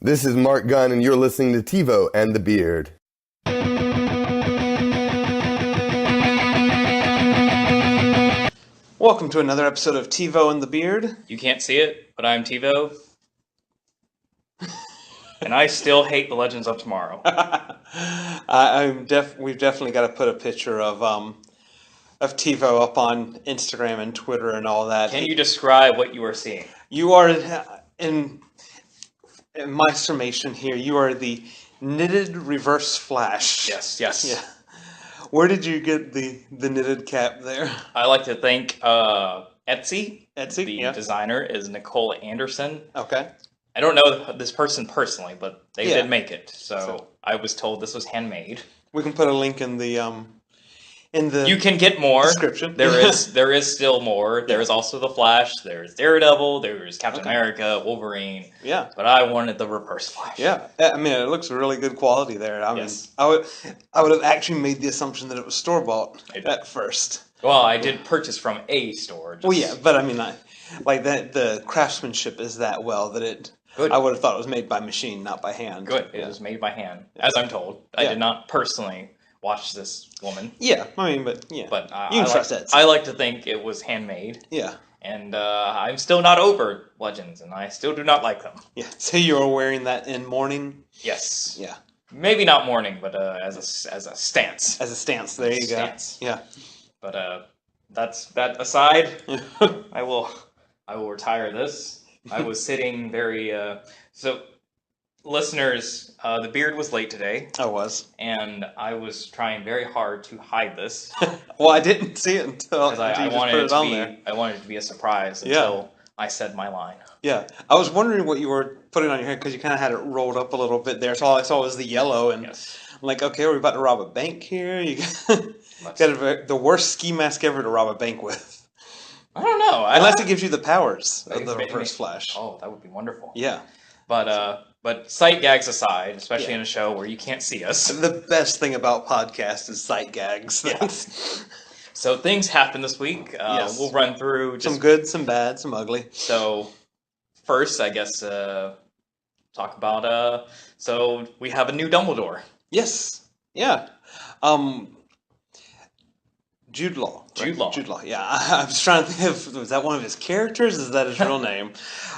This is Mark Gunn, and you're listening to TeeVo and the Beard. Welcome to another episode of TeeVo and the Beard. You can't see it, but I'm TeeVo. And I still hate the Legends of Tomorrow. We've definitely got to put a picture of TeeVo up on Instagram and Twitter and all that. Can you describe what you are seeing? You are, in my summation here, you are the knitted reverse flash. Yes. Yeah. Where did you get the knitted cap there? I like to thank Etsy. Etsy, The designer is Nicole Anderson. Okay. I don't know this person personally, but they did make it. So I was told this was handmade. We can put a link in the You can get more. Description. There is still more. There is also the Flash. There's Daredevil. There's Captain America, Wolverine. Yeah. But I wanted the reverse Flash. Yeah. I mean, it looks really good quality there. I mean, I would have actually made the assumption that it was store-bought at first. Well, I did purchase from a store. Well, yeah, but I mean, like that, the craftsmanship is that well that it. Good. I would have thought it was made by machine, not by hand. Good. It was made by hand, as I'm told. I did not personally watch this woman. Yeah, I mean, but you can trust it. I like to think it was handmade. Yeah. And I'm still not over Legends, and I still do not like them. Yeah. So you were wearing that in mourning? Yes. Yeah. Maybe not mourning, but as a stance. As a stance. There you go. Yeah. But that's that aside. I will retire this. I was sitting very so listeners, the beard was late today. I was. And I was trying very hard to hide this. Well, I didn't see it until you I just wanted put it it to on be there. I wanted it to be a surprise until I said my line. Yeah. I was wondering what you were putting on your head because you kind of had it rolled up a little bit there. So all I saw was the yellow and I'm like, okay, are we about to rob a bank here? You got the worst ski mask ever to rob a bank with. I don't know. Unless it gives you the powers of the reverse flash. Oh, that would be wonderful. Yeah. But sight gags aside, especially in a show where you can't see us. The best thing about podcasts is sight gags. Yeah. So things happened this week. We'll run through some good, some bad, some ugly. So first, I guess, talk about, so we have a new Dumbledore. Yes. Yeah. Jude Law. Jude Law. Jude Law, yeah. I was trying to think of, was that one of his characters? Is that his real name?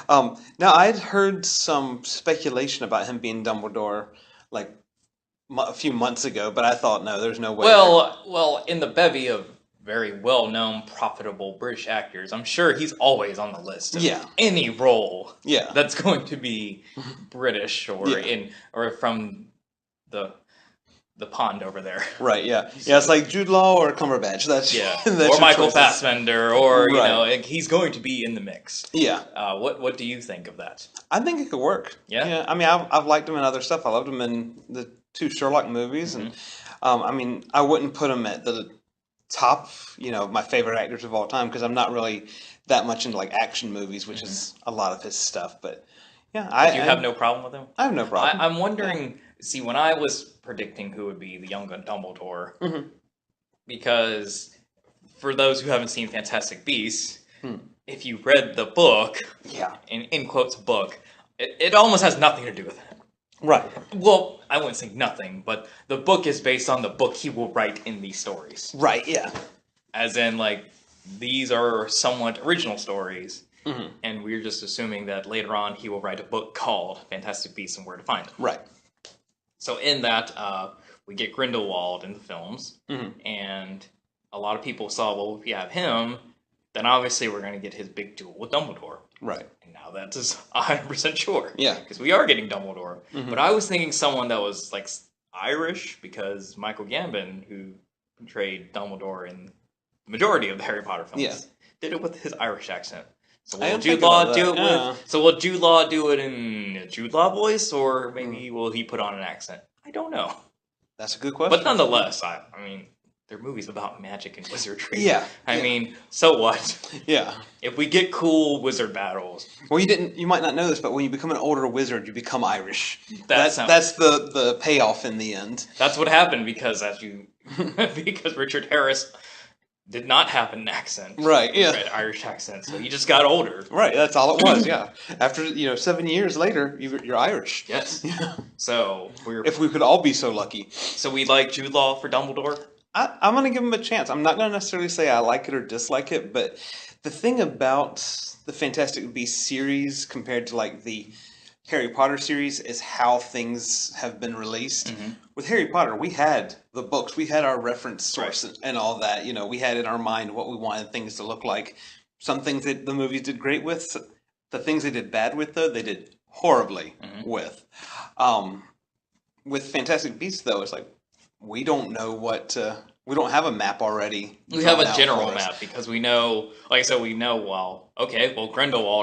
Now, I'd heard some speculation about him being Dumbledore, like, a few months ago, but I thought, no, there's no way. Well, in the bevy of very well-known, profitable British actors, I'm sure he's always on the list of any role that's going to be British or from the pond over there. Right, yeah. Yeah, it's like Jude Law or Cumberbatch. That's or Michael Fassbender, or, you know, he's going to be in the mix. Yeah. What do you think of that? I think it could work. Yeah? I mean, I've liked him in other stuff. I loved him in the 2 Sherlock movies. And, I mean, I wouldn't put him at the top, my favorite actors of all time, because I'm not really that much into, like, action movies, which is a lot of his stuff. But, yeah. You have no problem with him? I have no problem. I'm wondering... See, when I was predicting who would be the young Dumbledore, because for those who haven't seen Fantastic Beasts, if you read the book, in quotes book, it almost has nothing to do with it. Right. Well, I wouldn't say nothing, but the book is based on the book he will write in these stories. Right, yeah. As in, like, these are somewhat original stories, and we're just assuming that later on he will write a book called Fantastic Beasts and Where to Find Them. Right. So in that, we get Grindelwald in the films, and a lot of people saw, well, if we have him, then obviously we're going to get his big duel with Dumbledore. Right. And now that's 100% sure. Yeah. Because we are getting Dumbledore. But I was thinking someone that was, like, Irish, because Michael Gambon, who portrayed Dumbledore in the majority of the Harry Potter films, did it with his Irish accent. So will Jude Law do it will Jude Law do it in a Jude Law voice, or maybe will he put on an accent? I don't know. That's a good question. But nonetheless, I mean, they're movies about magic and wizardry. Yeah. I mean, so what? Yeah. If we get cool wizard battles. Well, you might not know this, but when you become an older wizard, you become Irish. That's the payoff in the end. That's what happened because because Richard Harris did not have an accent. Right, yeah. An Irish accent, so he just got older. Right, that's all it was, yeah. After, 7 years later, you're Irish. Yes. Yeah. So If we could all be so lucky. So we like Jude Law for Dumbledore? I'm going to give him a chance. I'm not going to necessarily say I like it or dislike it, but the thing about the Fantastic Beasts series compared to like the Harry Potter series is how things have been released. Mm-hmm. With Harry Potter, we had the books, we had our reference source and all that. We had in our mind what we wanted things to look like. Some things that the movies did great with. The things they did bad with, though, they did horribly with. With Fantastic Beasts, though, it's like we don't know we don't have a map already. We have a general map because we know, like I said, Grindelwald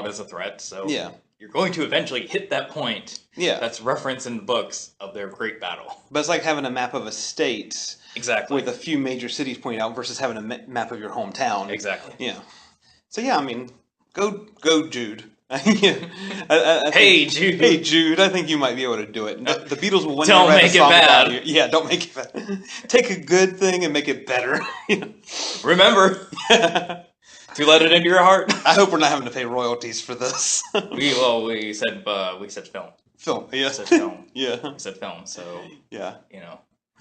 is a threat, so yeah. You're going to eventually hit that point. Yeah. That's referenced in the books of their great battle. But it's like having a map of a state. Exactly. With a few major cities pointed out versus having a map of your hometown. Exactly. Yeah. So yeah, I mean, go Jude. Hey Jude. Hey Jude, I think you might be able to do it. The Beatles will win. Don't make it bad. You. Yeah, don't make it bad. Take a good thing and make it better. Remember to let it into your heart. I hope we're not having to pay royalties for this. we said film. Film. Yeah. We said film. Yeah. We said film. So yeah.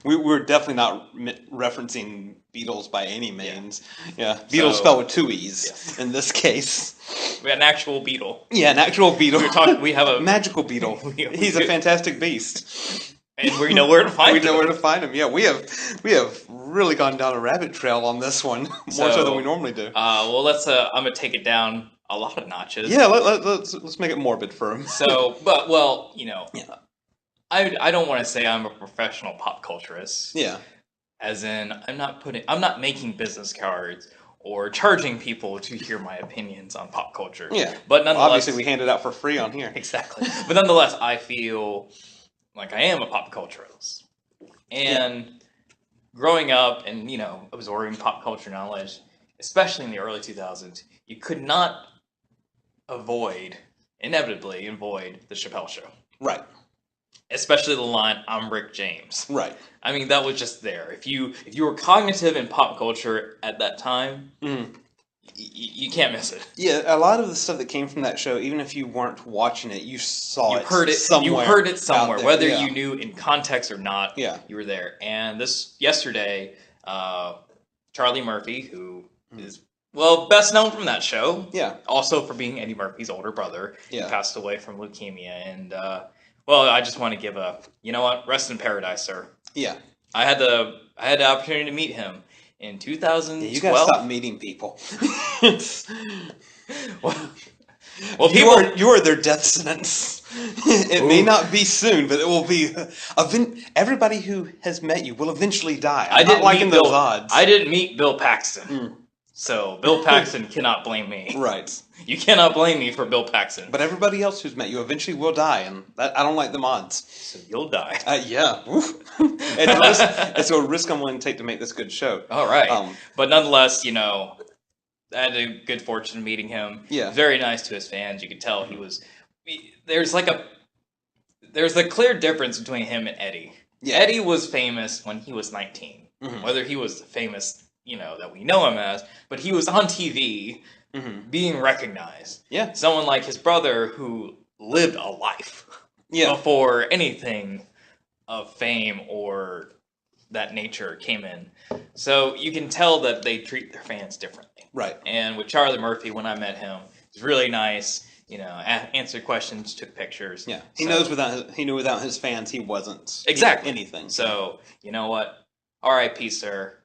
We're definitely not referencing Beatles by any means. Yeah. Beatles spelled with 2 E's in this case. We had an actual beetle. Yeah, an actual beetle. We have a magical beetle. He's a fantastic beast. And we know where to find him. We know where to find him. Yeah, we have really gone down a rabbit trail on this one, more so than we normally do. Well, let's. I'm gonna take it down a lot of notches. Yeah, let's make it morbid for him. So, yeah. I don't want to say I'm a professional pop culturist. Yeah. As in, I'm not making business cards or charging people to hear my opinions on pop culture. Yeah. But nonetheless, obviously we hand it out for free on here. Exactly. But nonetheless, I feel like I am a pop culturalist. And growing up and, absorbing pop culture knowledge, especially in the early 2000s, you could not inevitably avoid the Chappelle Show. Right. Especially the line, "I'm Rick James." Right. I mean, that was just there. If you were cognitive in pop culture at that time, you can't miss it. Yeah, a lot of the stuff that came from that show, even if you weren't watching it, you saw it somewhere. You heard it somewhere, whether yeah. you knew in context or not. Yeah. You were there. And yesterday, Charlie Murphy, who is best known from that show. Yeah. Also for being Eddie Murphy's older brother. Yeah. He passed away from leukemia, and I just want to give rest in paradise, sir. Yeah. I had the opportunity to meet him in 2012. Yeah, you gotta stop meeting people. well, you are their death sentence. It may not be soon, but it will be. Everybody who has met you will eventually die. I'm not liking those odds. I didn't meet Bill Paxton. So Bill Paxton cannot blame me. Right. You cannot blame me for Bill Paxton. But everybody else who's met you eventually will die, and I don't like them odds. So you'll die. Yeah. It's a risk I'm willing to take to make this good show. All right. But nonetheless, I had a good fortune meeting him. Yeah. Very nice to his fans. You could tell he was. There's a clear difference between him and Eddie. Yeah. Eddie was famous when he was 19. Mm-hmm. Whether he was famous, that we know him as, but he was on TV, being recognized. Yeah. Someone like his brother who lived a life before anything of fame or that nature came in. So you can tell that they treat their fans differently. Right. And with Charlie Murphy, when I met him, he was really nice. Answered questions, took pictures. Yeah. He knew without his fans, he wasn't anything. So, you know what? R.I.P., sir.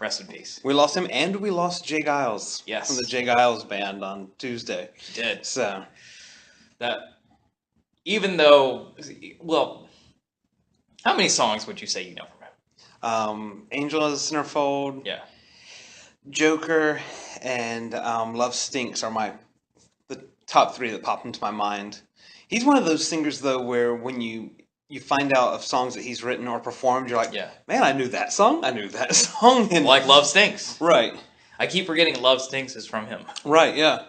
Rest in peace. We lost him, and we lost Jay Giles. Yes. From the Jay Giles Band on Tuesday. He did. So. That, even though, how many songs would you say you know from him? Angel of the Centerfold. Yeah. Joker and Love Stinks are the top three that pop into my mind. He's one of those singers, though, where when you find out of songs that he's written or performed, you're like, man, I knew that song. I knew that song. And like Love Stinks. Right. I keep forgetting Love Stinks is from him. Right, yeah.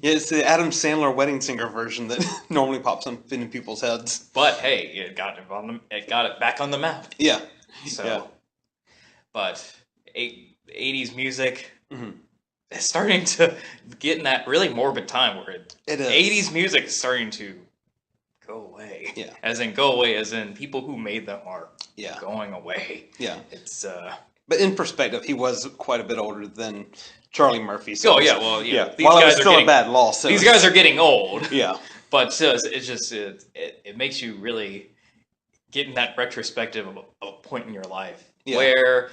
Yeah, it's the Adam Sandler wedding singer version that normally pops up in people's heads. But hey, it got it back on the map. Yeah. So, but 80s music, is starting to get in that really morbid time where It is. 80s music is starting to go away. Yeah. As in go away, as in people who made them are Yeah. going away. Yeah. It's But in perspective, he was quite a bit older than Charlie Murphy. So oh yeah, well yeah. These While it guys was are still getting, a bad loss. These guys are getting old. Yeah. But it's just it makes you really get in that retrospective of a point in your life. Yeah. Where,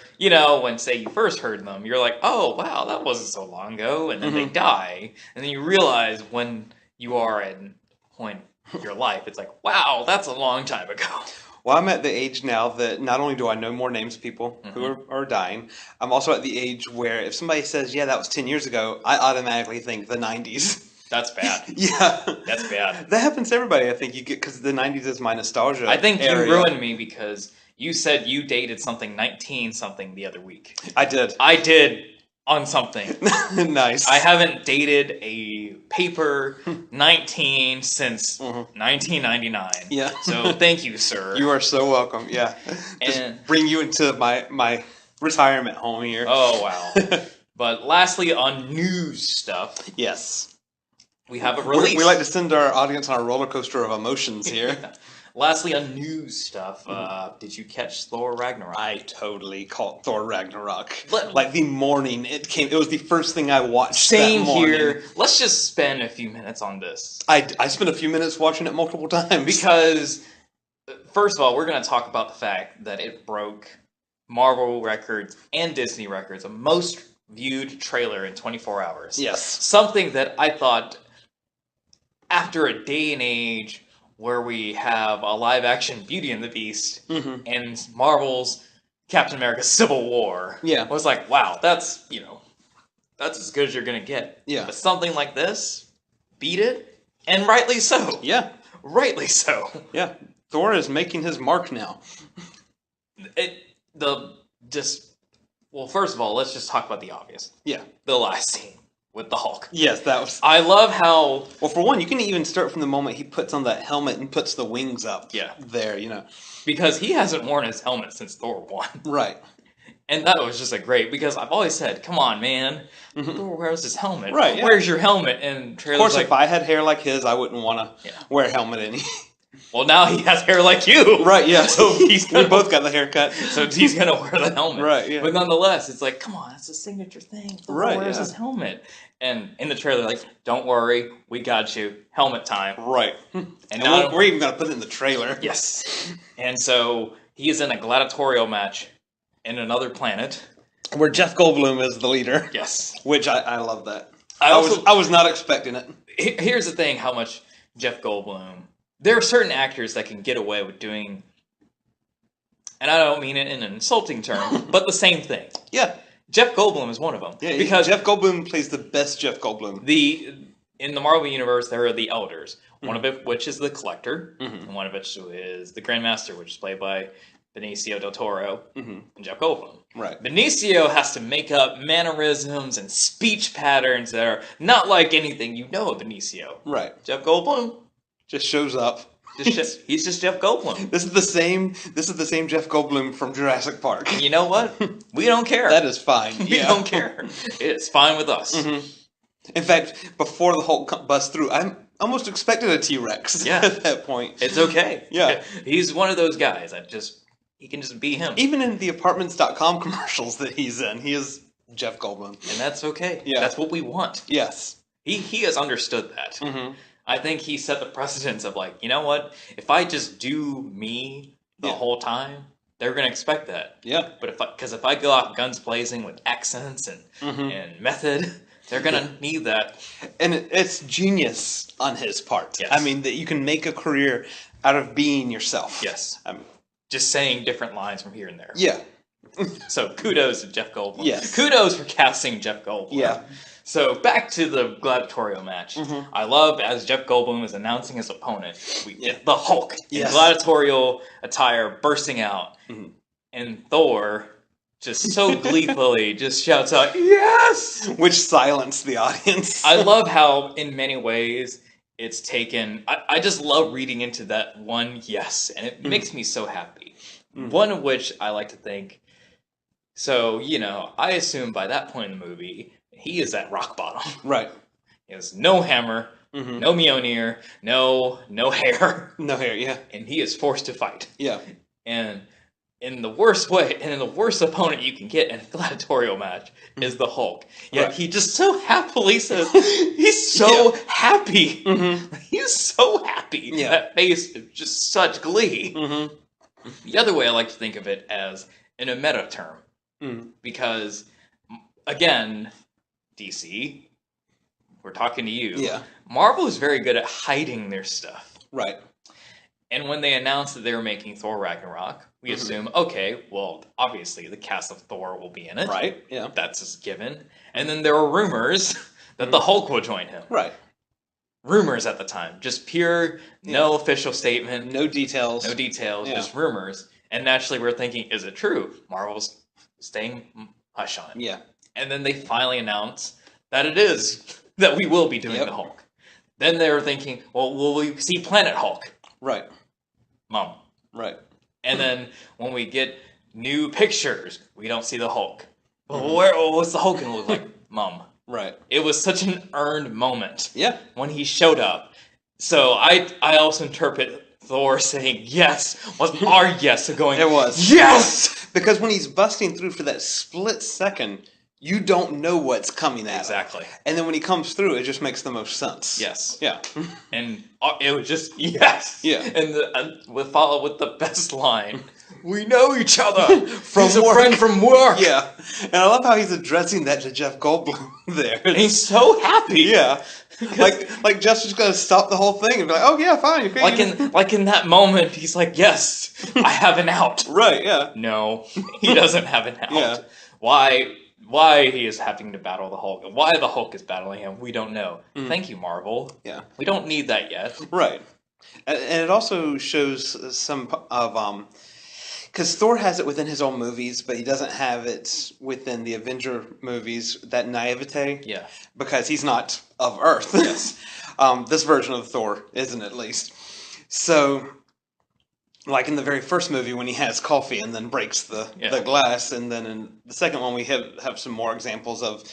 when, say, you first heard them, you're like, oh, wow, that wasn't so long ago, and then they die, and then you realize when you are at a point in your life, it's like, wow, that's a long time ago. Well, I'm at the age now that not only do I know more names of people who are dying, I'm also at the age where if somebody says, yeah, that was 10 years ago, I automatically think the 90s. That's bad. Yeah. That's bad. That happens to everybody, I think, because the 90s is my nostalgia I think area. you ruined me because you said you dated something 19-something the other week. I did. I did on something. Nice. I haven't dated a paper 19 since 1999. Yeah. So thank you, sir. You are so welcome. Yeah. Just And- bring you into my retirement home here. Oh, wow. But lastly, on news stuff, Yes. we have a release. We like to send our audience on a roller coaster of emotions here. Lastly, on news stuff, did you catch Thor Ragnarok? I totally caught Thor Ragnarok. Let- Like the morning it came. It was the first thing I watched. Same that morning. here. Let's just spend a few minutes on this. I spent a few minutes watching it multiple times. Because, first of all, we're going to talk about the fact that it broke Marvel records and Disney records, a most viewed trailer in 24 hours. Yes. Something that I thought, after a day and age where we have a live-action Beauty and the Beast and Marvel's Captain America Civil War, Yeah. I was like, wow, that's as good as you're going to get. Yeah. But something like this, beat it, and rightly so. Yeah. Rightly so. Yeah. Thor is making his mark now. Well, first of all, let's just talk about the obvious. Yeah. The last scene with the Hulk. Yes, that was. I love how... Well, for one, you can even start from the moment he puts on that helmet and puts the wings up. Yeah. There, Because he hasn't worn his helmet since Thor 1. Right. And that was just a great... Because I've always said, come on, man. Thor wears his helmet. Right, yeah. Where's your helmet? And Of trailer's course, like... if I had hair like his, I wouldn't want to wear a helmet any. Well, now he has hair like you. Right, yeah. So he's We gonna, both got the haircut. so he's going to wear the helmet. Right, yeah. But nonetheless, it's like, come on, it's a signature thing. Thor Right, wears yeah. his helmet. And in the trailer, like, don't worry, we got you. Helmet time. Right. And And now... we're even going to put it in the trailer. Yes. And so he is in a gladiatorial match in another planet. Where Jeff Goldblum is the leader. Yes. Which I love that. I was not expecting it. Here's the thing, how much Jeff Goldblum... There are certain actors that can get away with doing, and I don't mean it in an insulting term, but the same thing. Yeah. Jeff Goldblum is one of them. Yeah, because Jeff Goldblum plays the best Jeff Goldblum. in the Marvel Universe, there are the Elders. One of it, which is the Collector, and one of which is the Grandmaster, which is played by Benicio del Toro and Jeff Goldblum. Right. Benicio has to make up mannerisms and speech patterns that are not like anything you know of Benicio. Right. Jeff Goldblum Just shows up. he's just Jeff Goldblum. This is the same Jeff Goldblum from Jurassic Park. And you know what? We don't care. That is fine. We don't care. It's fine with us. In fact, before the Hulk busts through, I almost expected a T-Rex at that point. It's okay. Yeah. He's one of those guys that he can just be him. Even in the Apartments.com commercials that he's in, he is Jeff Goldblum. And that's okay. Yeah. That's what we want. Yes. He has understood that. I think he set the precedence of like, you know what? If I just do me the whole time, they're going to expect that. Yeah. But if I go out guns blazing with accents and method, they're going to need that. And it's genius on his part. Yes. I mean, that you can make a career out of being yourself. Yes. I mean, Just saying different lines from here and there. yeah. So kudos to Jeff Goldblum. Yes. Kudos for casting Jeff Goldblum. Yeah. So back to the gladiatorial match. I love as Jeff Goldblum is announcing his opponent, the Hulk in gladiatorial attire bursting out, and Thor just so gleefully just shouts out, "Yes!" Which silenced the audience. I love how in many ways it's taken. I just love reading into that one yes, and it makes me so happy. One of which I like to think So, I assume by that point in the movie, he is at rock bottom. Right. He has no hammer, no Mjolnir, no hair. No hair, yeah. And he is forced to fight. Yeah. And in the worst way, and in the worst opponent you can get in a gladiatorial match is the Hulk. Yet he just so happily says, he's so happy. He's so happy. Yeah. That face is just such glee. The other way I like to think of it as in a meta term. Because, again, DC, we're talking to you. Yeah. Marvel is very good at hiding their stuff. Right. And when they announced that they were making Thor Ragnarok, we assume, okay, well, obviously the cast of Thor will be in it. Right, yeah. That's just given. And then there were rumors that the Hulk will join him. Right. Rumors at the time. Just pure, no official statement. No details. No details, just rumors. And naturally we're thinking, is it true? Marvel's staying hush on it. Yeah. And then they finally announce that it is, that we will be doing the Hulk. Then they were thinking, well, will we see Planet Hulk? Right. Mom. Right. And then when we get new pictures, we don't see the Hulk. Well, what's the Hulk gonna look like? Mom. Right. It was such an earned moment. Yeah. When he showed up. So I also interpret Thor saying yes was our yes of going, it was. Yes! Because when he's busting through for that split second, you don't know what's coming at him. Exactly. And then when he comes through, it just makes the most sense. Yes. Yeah. And it was just, yes! Yeah. And we follow with the best line. We know each other! From a work. friend from work! Yeah. And I love how he's addressing that to Jeff Goldblum there. And he's so happy! Yeah. Like Jeff's just gonna stop the whole thing and be like, oh yeah, fine. Okay. Like in that moment, he's like, yes, I have an out. Right, yeah. No, he doesn't have an out. Yeah. Why he is having to battle the Hulk, and why the Hulk is battling him, we don't know. Thank you, Marvel. Yeah. We don't need that yet. Right. And it also shows some of because Thor has it within his own movies, but he doesn't have it within the Avenger movies, that naivete. Yeah. Because he's not of Earth. Yes. This version of Thor isn't, at least. So, like in the very first movie when he has coffee and then breaks the glass, and then in the second one we have some more examples of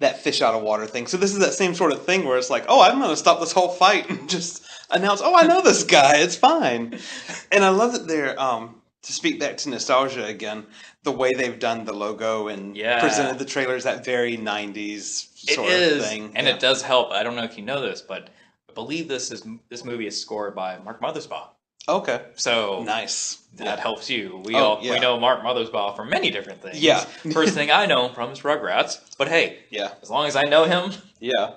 that fish out of water thing. So this is that same sort of thing where it's like, oh, I'm going to stop this whole fight and just announce, oh, I know this guy, it's fine. And I love that they're, to speak back to nostalgia again, the way they've done the logo and presented the trailers, that very 90s sort of thing. And it does help. I don't know if you know this, but I believe this movie is scored by Mark Mothersbaugh. Okay. So nice. That helps you. We know Mark Mothersbaugh from many different things. Yeah. First thing I know him from is Rugrats. But hey, as long as I know him. Yeah.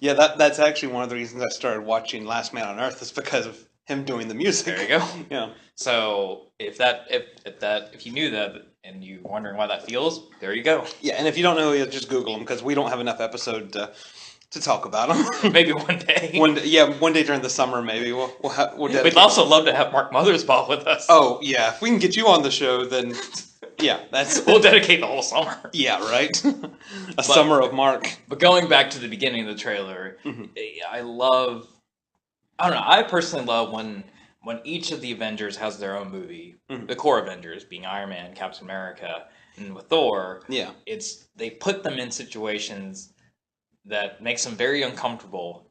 Yeah, that's actually one of the reasons I started watching Last Man on Earth, is because of him doing the music. There you go. Yeah. So if you knew that and you're wondering why that feels, there you go. Yeah, and if you don't know, you just Google him, because we don't have enough episode to talk about him. Maybe one day. One day during the summer, maybe we'll We'd also love to have Mark Mothersbaugh with us. Oh yeah, if we can get you on the show, then we'll dedicate the whole summer. Yeah, right. Summer of Mark. But going back to the beginning of the trailer, I personally love when each of the Avengers has their own movie. The core Avengers being Iron Man, Captain America, and with Thor, they put them in situations that makes them very uncomfortable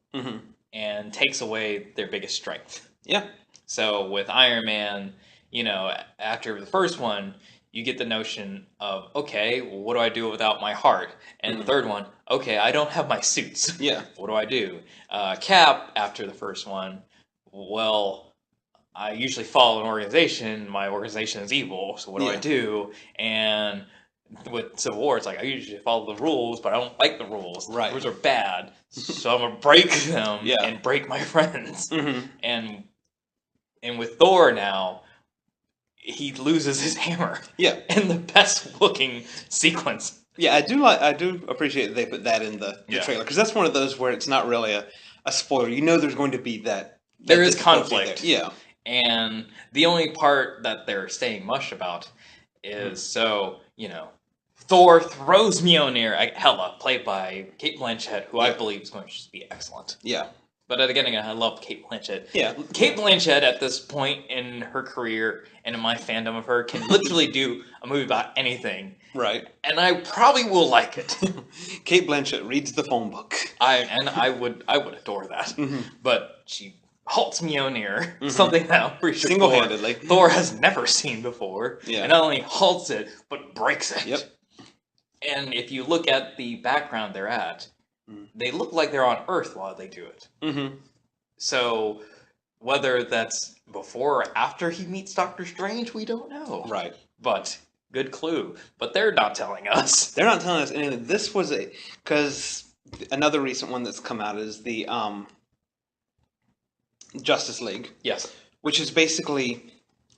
and takes away their biggest strength. Yeah. So with Iron Man, after the first one, you get the notion of, okay, well, what do I do without my heart? And the third one, okay, I don't have my suits. Yeah. What do I do? Cap, after the first one, well, I usually follow an organization. My organization is evil, so what do I do? And with Civil War, it's like, I usually follow the rules, but I don't like the rules. Right. The rules are bad, so I'm going to break them and break my friends. And with Thor now, he loses his hammer. Yeah. In the best looking sequence. Yeah, I do appreciate that they put that in the trailer, because that's one of those where it's not really a spoiler. You know there's going to be that there is conflict. There. Yeah. And the only part that they're staying mush about is Thor throws Mjolnir at Hela, played by Kate Blanchett, who I believe is going to just be excellent. Yeah. But again, I love Kate Blanchett. Yeah. Kate Blanchett at this point in her career and in my fandom of her can literally do a movie about anything. Right. And I probably will like it. Kate Blanchett reads the phone book. I would adore that. But she halts Mjolnir, something that I'm pretty sure Single-handedly. Thor has never seen before. Yeah. And not only halts it, but breaks it. Yep. And if you look at the background they're at, they look like they're on Earth while they do it. Mm-hmm. So whether that's before or after he meets Doctor Strange, we don't know. Right. But good clue. But they're not telling us. They're not telling us anything. This was because another recent one that's come out is the Justice League. Yes. Which is basically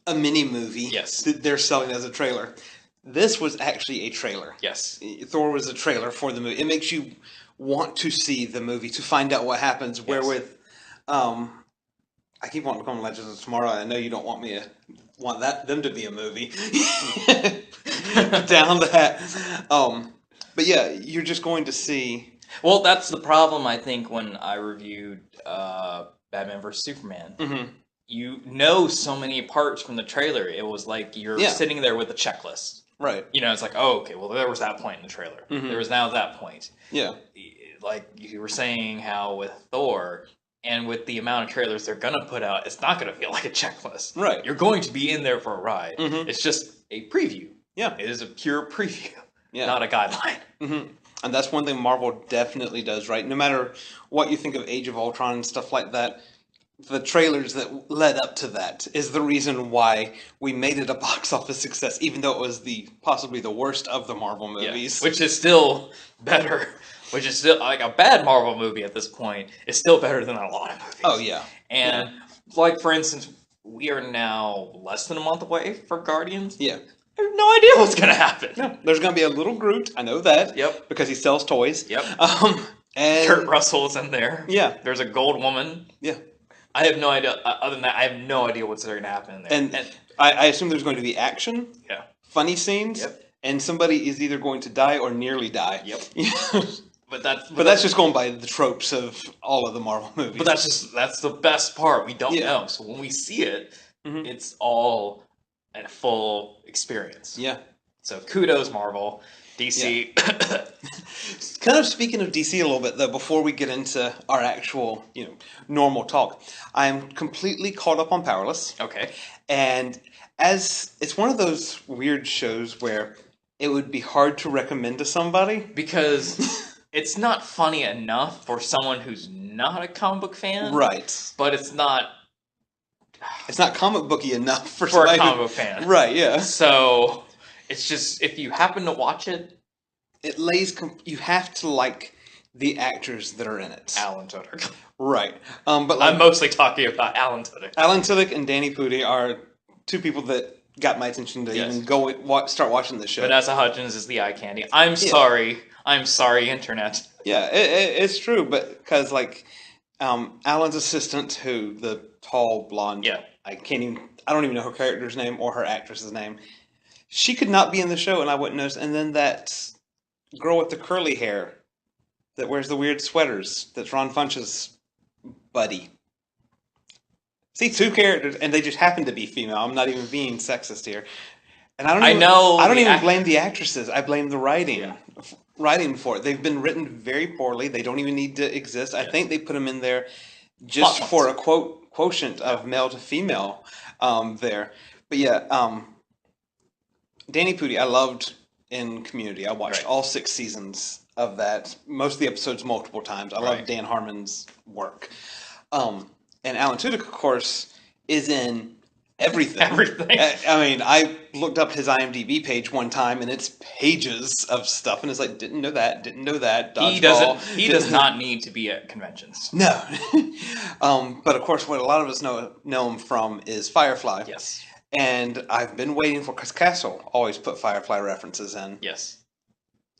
a mini movie. Yes. That they're selling as a trailer. This was actually a trailer. Yes. Thor was a trailer for the movie. It makes you want to see the movie to find out what happens. Yes. Wherewith, I keep wanting to call them Legends of Tomorrow. I know you don't want me to want them to be a movie. Down that. But yeah, you're just going to see. Well, that's the problem, I think, when I reviewed Batman vs. Superman. Mm-hmm. You know so many parts from the trailer. It was like you're sitting there with a checklist. Right. You know, it's like, oh, okay, well, there was that point in the trailer. Mm-hmm. There was now that point. Yeah. Like you were saying how with Thor, and with the amount of trailers they're going to put out, it's not going to feel like a checklist. Right. You're going to be in there for a ride. Mm-hmm. It's just a preview. Yeah. It is a pure preview, Yeah. not a guideline. Mm-hmm. And that's one thing Marvel definitely does, right? No matter what you think of Age of Ultron and stuff like that, the trailers that led up to that is the reason why we made it a box office success, even though it was possibly the worst of the Marvel movies. Yeah. Which is still better. Which is still, like, a bad Marvel movie at this point is still better than a lot of movies. Oh, yeah. And, like, for instance, we are now less than a month away for Guardians. Yeah. I have no idea what's going to happen. No, there's going to be a little Groot. I know that. Yep. Because he sells toys. Yep. And Kurt Russell's in there. Yeah. There's a gold woman. Yeah. I have no idea. Other than that, I have no idea what's going to happen in there. And I assume there's going to be action. Yeah. Funny scenes. Yep. And somebody is either going to die or nearly die. Yep. But that's just going by the tropes of all of the Marvel movies. But that's the best part. We don't know. So when we see it, it's all a full experience. Yeah. So kudos, Marvel. DC. Yeah. Kind of speaking of DC a little bit, though, before we get into our actual, normal talk, I'm completely caught up on Powerless. Okay. And as it's one of those weird shows where it would be hard to recommend to somebody. Because it's not funny enough for someone who's not a comic book fan. Right. But it's not... It's not comic booky enough for a comic book fan. Right, yeah. So... It's just, if you happen to watch it... You have to like the actors that are in it. Alan Tudyk. Right. But I'm mostly talking about Alan Tudyk. Alan Tudyk and Danny Pudi are two people that got my attention to even start watching the show. Vanessa Hudgens is the eye candy. I'm sorry, Internet. Yeah, it's true, but because, Alan's assistant, the tall, blonde... Yeah. I don't even know her character's name or her actress's name. She could not be in the show, and I wouldn't notice. And then that girl with the curly hair that wears the weird sweaters, that's Ron Funch's buddy. See, two characters, and they just happen to be female. I'm not even being sexist here. And I don't even blame the actresses. I blame the writing. Yeah. Writing for it. They've been written very poorly. They don't even need to exist. I think they put them in there just for a quotient of male to female there. But yeah, Danny Pudi, I loved in Community. I watched all 6 seasons of that. Most of the episodes multiple times. I love Dan Harmon's work. And Alan Tudyk, of course, is in everything. I mean, I looked up his IMDb page one time, and it's pages of stuff, and it's like, didn't know that. Dodgeball. He does not need to be at conventions. No. But of course, what a lot of us know him from is Firefly. Yes. And I've been waiting for, because Castle always put Firefly references in. Yes.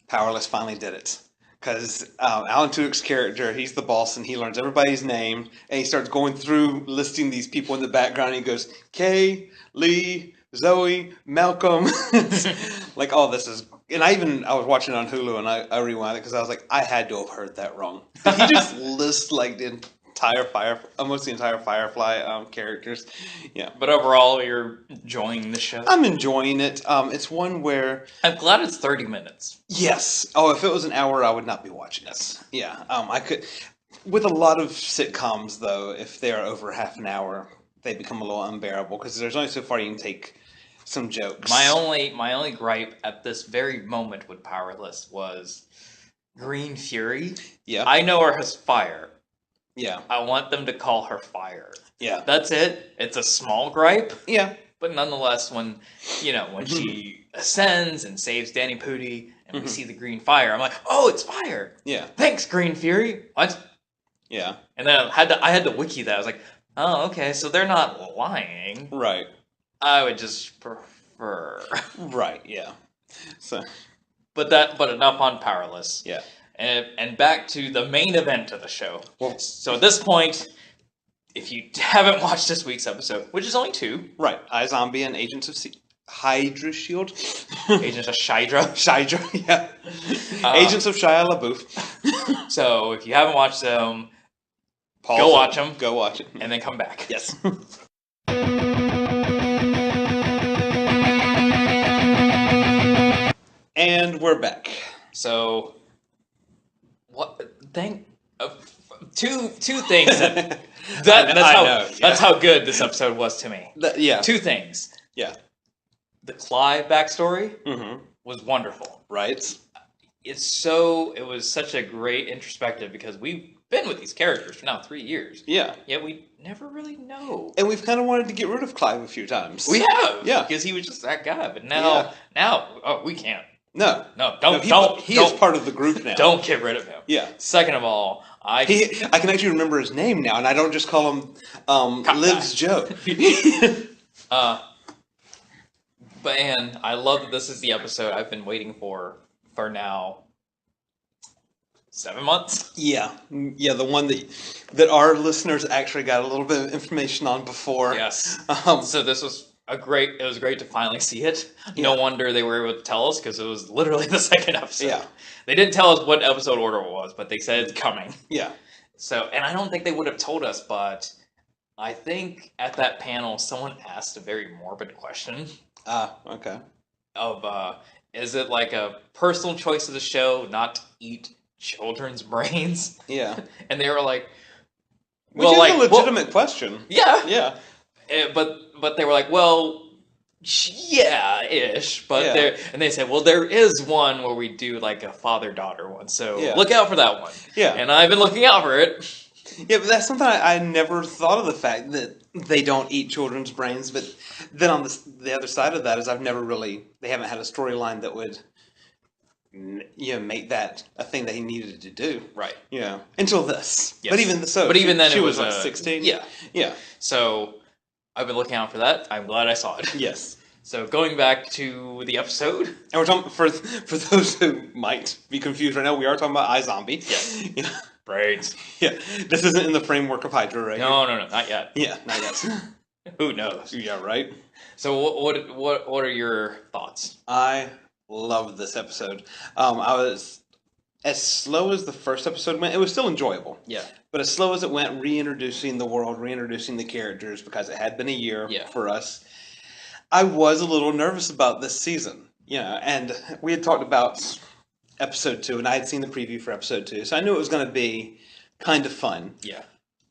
Powerless finally did it. Because Alan Tudyk's character, he's the boss, and he learns everybody's name, and he starts going through listing these people in the background, and he goes, Kay, Lee, Zoe, Malcolm. Like, oh, this is... And I was watching it on Hulu, and I rewound it, because I was like, I had to have heard that wrong. He just lists, the almost the entire Firefly characters. Yeah, But overall, you're enjoying the show. I'm enjoying it. It's one where I'm glad it's 30 minutes. yes. Oh, if it was an hour, I would not be watching this. Yeah. I could. With a lot of sitcoms, though, if they are over half an hour, they become a little unbearable because there's only so far you can take some jokes. My only gripe at this very moment with Powerless was Green Fury. Yeah. I know her as Fire. Yeah. I want them to call her Fire. Yeah. That's it. It's a small gripe. Yeah. But nonetheless, when she ascends and saves Danny Pudi, and we see the green fire, I'm like, oh, it's Fire. Yeah. Thanks, Green Fury. What? Yeah. And then I had to wiki that. I was like, oh, okay, so they're not lying. Right. I would just prefer. Right. Yeah. So. But enough on Powerless. Yeah. And back to the main event of the show. Well, So at this point, if you haven't watched this week's episode, which is only 2, right. iZombie and Agents of Hydra Shield. Agents of S.H.I.D.R.A. S.H.I.D.R.A. Yeah. Agents of Shia LaBeouf. So if you haven't watched them, go watch them. Go watch it. And then come back. Yes. And we're back. So, two things that's how good this episode was to me. Yeah. 2 things. Yeah. The Clive backstory Mm-hmm. was wonderful. Right. It was such a great introspective because we've been with these characters for now 3 years. Yeah. Yet we never really know. And we've kind of wanted to get rid of Clive a few times. We have. Yeah. Because he was just that guy. But now, we can't. No. He is part of the group now. Don't get rid of him. Yeah. Second of all, I can actually remember his name now, and I don't just call him Liv's Joe. But I love that this is the episode I've been waiting for now 7 months. Yeah, the one that our listeners actually got a little bit of information on before. Yes. So this was it was great to finally see it. Yeah. No wonder they were able to tell us because it was literally the second episode. Yeah. They didn't tell us what episode order it was, but they said it's coming. Yeah. So, and I don't think they would have told us, but I think at that panel someone asked a very morbid question. Okay. Of is it like a personal choice of the show not to eat children's brains? Yeah. And they were like, Which is a legitimate question. Yeah. Yeah. But they were like, well, yeah, ish. But they said, well, there is one where we do like a father-daughter one, so look out for that one. Yeah. And I've been looking out for it. Yeah, but that's something I never thought of, the fact that they don't eat children's brains. But then on the other side of that is they haven't had a storyline that would make that a thing that he needed to do. Right. Yeah. Until this. Yes. But even then, she was like 16. Yeah. Yeah. So I've been looking out for that. I'm glad I saw it. Yes. So going back to the episode, and we're talking for those who might be confused right now, we are talking about iZombie. Yes. Yeah. Brains. Yeah. This isn't in the framework of Hydra, right? No, not yet. Yeah, not yet. Who knows? Yeah, right. So what are your thoughts? I loved this episode. I was as slow as the first episode went. It was still enjoyable. Yeah. But as slow as it went, reintroducing the world, reintroducing the characters, because it had been a year for us. I was a little nervous about this season, and we had talked about episode 2, and I had seen the preview for episode 2, so I knew it was going to be kind of fun. Yeah.